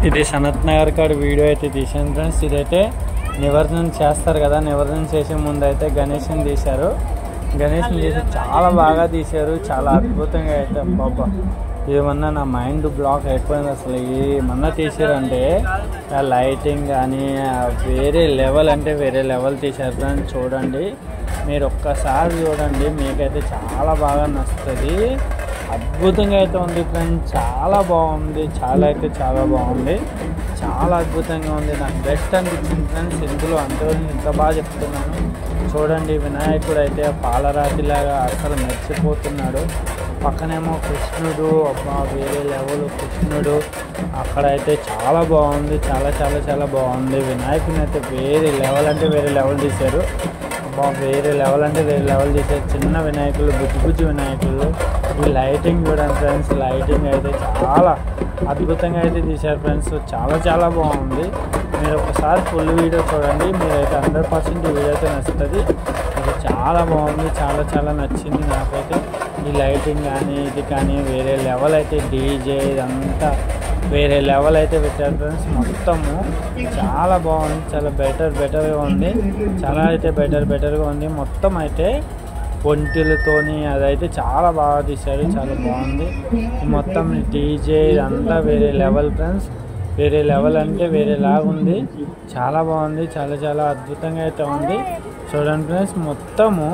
ఇది సనత్ నగర్ కాడ వీడియో అయితే తీసాను ఫ్రెండ్స్. ఇదైతే నిమజ్జనం చేస్తారు కదా, నిమజ్జనం చేసే ముందు అయితే గణేష్ని తీశారు. గణేష్ని తీసి చాలా బాగా తీశారు, చాలా అద్భుతంగా అయితే. బాబా ఏమన్నా నా మైండ్ బ్లాక్ అయిపోయింది అసలు. ఏమన్నా తీసారంటే ఆ లైటింగ్ కానీ వేరే లెవెల్ అంటే వేరే లెవెల్ తీశారు ఫ్రెండ్స్. చూడండి, మీరు ఒక్కసారి చూడండి, మీకైతే చాలా బాగా నచ్చుతుంది. అద్భుతంగా అయితే ఉంది ఫ్రెండ్స్, చాలా బాగుంది, చాలా అయితే చాలా బాగుంది, చాలా అద్భుతంగా ఉంది. నాకు బెస్ట్ అనిపించింది ఫ్రెండ్స్ ఇందులో. అంతే ఇంత బాగా చెప్తున్నాను. చూడండి, వినాయకుడు అయితే పాలరాతిలాగా అసలు మెచ్చిపోతున్నాడు. పక్కనేమో కృష్ణుడు, అబ్బా వేరే లెవెల్ కృష్ణుడు. అక్కడైతే చాలా బాగుంది, చాలా చాలా చాలా బాగుంది. వినాయకుని అయితే వేరే లెవెల్ అంటే వేరే లెవెల్ తీశారు. అబ్బా వేరే లెవెల్ అంటే వేరే లెవెల్ తీశారు. చిన్న వినాయకులు, బుజ్జి బుజ్జి వినాయకులు. ఈ లైటింగ్ చూడండి ఫ్రెండ్స్, లైటింగ్ అయితే చాలా అద్భుతంగా అయితే తీశారు ఫ్రెండ్స్. చాలా చాలా బాగుంది. మీరు ఒకసారి ఫుల్ వీడియో చూడండి, మీరైతే 100% వీడియో అయితే నచ్చుతుంది. ఇది చాలా బాగుంది, చాలా చాలా నచ్చింది నాకైతే. ఈ లైటింగ్ కానీ ఇది కానీ వేరే లెవెల్ అయితే. డీజే ఇదంతా వేరే లెవెల్ అయితే పెట్టారు ఫ్రెండ్స్. మొత్తము చాలా బాగుంది, చాలా బెటర్గా ఉంది. చాలా అయితే బెటర్గా ఉంది. మొత్తం అయితే ఒంటిలతోని అదైతే చాలా బాగా తీశారు, చాలా బాగుంది. మొత్తం డీజే ఇదంతా వేరే లెవెల్ ఫ్రెండ్స్. వేరే లెవెల్ అంటే వేరేలాగా ఉంది. చాలా బాగుంది, చాలా చాలా అద్భుతంగా అయితే ఉంది. చూడండి ఫ్రెండ్స్, మొత్తము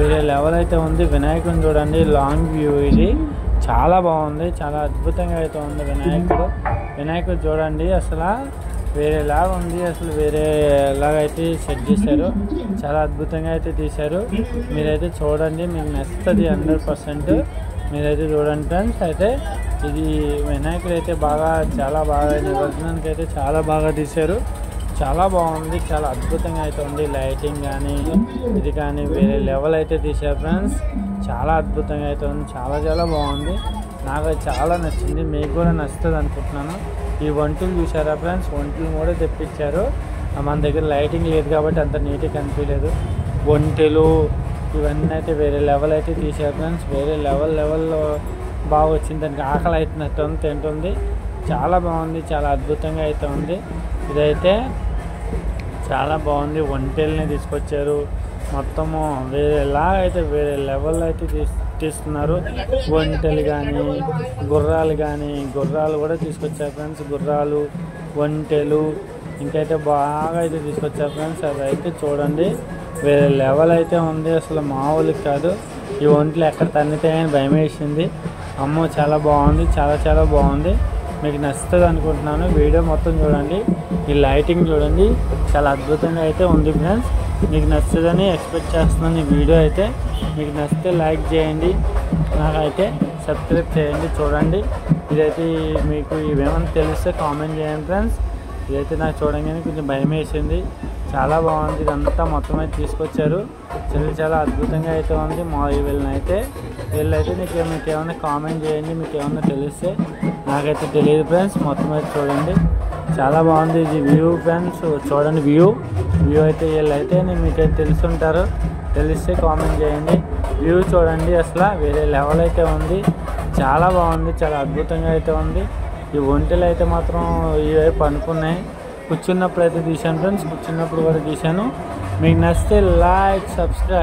వేరే లెవెల్ అయితే ఉంది. వినాయకుడిని చూడండి, లాంగ్ వ్యూ ఇది. చాలా బాగుంది, చాలా అద్భుతంగా అయితే ఉంది వినాయకుడు చూడండి, అసలు వేరేలాగా ఉంది. అసలు వేరేలాగా అయితే సెట్ చేశారు, చాలా అద్భుతంగా అయితే తీశారు. మీరైతే చూడండి, మీకు నచ్చుతుంది 100%. మీరైతే చూడండి ఫ్రెండ్స్. అయితే ఇది వినాయకుడు అయితే చాలా బాగా నిమజ్జనానికి అయితే చాలా బాగా తీశారు. చాలా బాగుంది, చాలా అద్భుతంగా అయితే ఉంది. లైటింగ్ కానీ ఇది కానీ వేరే లెవెల్ అయితే తీశారు ఫ్రెండ్స్. చాలా అద్భుతంగా అయితే ఉంది, చాలా చాలా బాగుంది. నాకు చాలా నచ్చింది, మీకు కూడా నచ్చుతుంది అనుకుంటున్నాను. ఈ వంటలు చూసారా ఫ్రెండ్స్, వంటలు కూడా తెప్పించారు. మన దగ్గర లైటింగ్ లేదు కాబట్టి అంత నీట్గా కనిపించలేదు. వంటలు ఇవన్నీ అయితే వేరే లెవెల్ అయితే తీశారు ఫ్రెండ్స్. వేరే లెవెల్లో బాగా వచ్చింది. దానికి ఆకలి అవుతున్నట్టు తింటుంది. చాలా బాగుంది, చాలా అద్భుతంగా అయితే ఉంది. ఇదైతే చాలా బాగుంది. ఒంటెల్ని తీసుకొచ్చారు, మొత్తము వేరేలా అయితే వేరే లెవెల్లో అయితే తీస్తున్నారు. ఒంటెలు కానీ గుర్రాలు కూడా తీసుకొచ్చారు ఫ్రెండ్స్. గుర్రాలు, ఒంటెలు ఇంకైతే బాగా అయితే తీసుకొచ్చారు ఫ్రెండ్స్. అదైతే చూడండి, వేరే లెవెల్ అయితే ఉంది, అసలు మామూలుగా కాదు. ఈ ఒంట్లు ఎక్కడ తన్నితాయని భయం వేసింది. అమ్మో చాలా బాగుంది, చాలా చాలా బాగుంది. మీకు నచ్చుతుంది అనుకుంటున్నాను. వీడియో మొత్తం చూడండి, ఈ లైటింగ్ చూడండి, చాలా అద్భుతంగా అయితే ఉంది ఫ్రెండ్స్. మీకు నచ్చుతుందని ఎక్స్పెక్ట్ చేస్తున్నాను. ఈ వీడియో అయితే మీకు నచ్చితే లైక్ చేయండి, నాకైతే సబ్స్క్రైబ్ చేయండి. చూడండి, ఇదైతే మీకు ఇవేమన్నా తెలిస్తే కామెంట్ చేయండి ఫ్రెండ్స్. ఇదైతే నాకు చూడంగానే కొంచెం భయం వేసింది, చాలా బాగుంది. ఇదంతా మొత్తం అయితే తీసుకొచ్చారు, చాలా అద్భుతంగా అయితే ఉంది. వీళ్ళైతే మీకు ఏమైనా కామెంట్ చేయండి, మీకు ఏమన్నా తెలిస్తే. నాకైతే తెలియదు ఫ్రెండ్స్. మొత్తం అయితే చూడండి, చాలా బాగుంది. ఇది వ్యూ ఫ్రెండ్స్, చూడండి వ్యూ అయితే వీళ్ళైతే మీకైతే తెలుసుంటారు, తెలిస్తే కామెంట్ చేయండి. వ్యూ చూడండి, అసలు వేరే లెవెల్ అయితే ఉంది, చాలా బాగుంది, చాలా అద్భుతంగా అయితే ఉంది. ఈ ఒంటెలు అయితే మాత్రం ఇవైపు అనుకున్నాయి. కూర్చున్నప్పుడు అయితే తీసాను ఫ్రెండ్స్, కూర్చున్నప్పుడు కూడా తీసాను. మీకు నచ్చితే లైక్, సబ్స్క్రైబ్.